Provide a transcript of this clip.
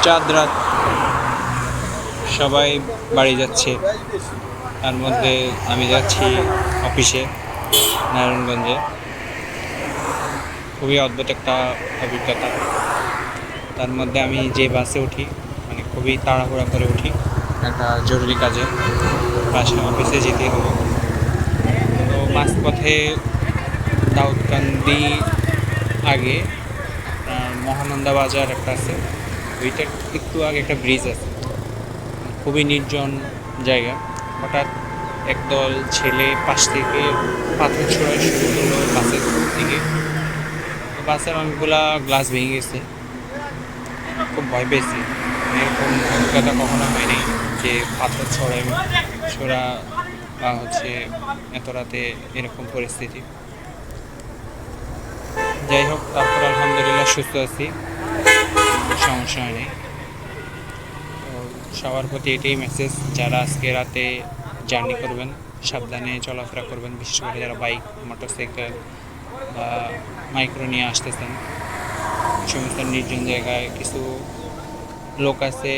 চাঁদ রাত সবাই বাড়ি যাচ্ছে, তার মধ্যে আমি যাচ্ছি অফিসে নারায়ণগঞ্জে। খুবই অদ্ভুত একটা অভিজ্ঞতা। তার মধ্যে আমি যে বাসে উঠি, মানে খুবই তাড়াহুড়া করে উঠি একটা জরুরি কাজে, অফিসে যেতে হবে। তো মাঝপথে দাউদকান্দি আগে আপনার মহানন্দা বাজার একটা আছে, ওইটার একটু আগে একটা ব্রিজ আছে, খুবই নির্জন জায়গা। হঠাৎ একদল ছেলে পাশ থেকে পাথর ছোড়া শুরু করলো বাসের দিকে। বাসের অনেকগুলা গ্লাস ভেঙে গেছে, খুব ভয় পেয়েছি। এরকম অভিজ্ঞতা কখনো হয়নি যে পাথর ছোড়া বা এত রাতে এরকম পরিস্থিতি। যাই হোক, তারপর আলহামদুলিল্লাহ সুস্থ আছি, সমস্যা হয়নি। তো সবার প্রতি এটাই মেসেজ, যারা আজকে রাতে জার্নি করবেন সাবধানে চলাফেরা করবেন, বিশেষ করে যারা বাইক, মোটরসাইকেল বা মাইক্রো নিয়ে আসতেছেন। সমস্ত নির্জন জায়গায় কিছু লোক আছে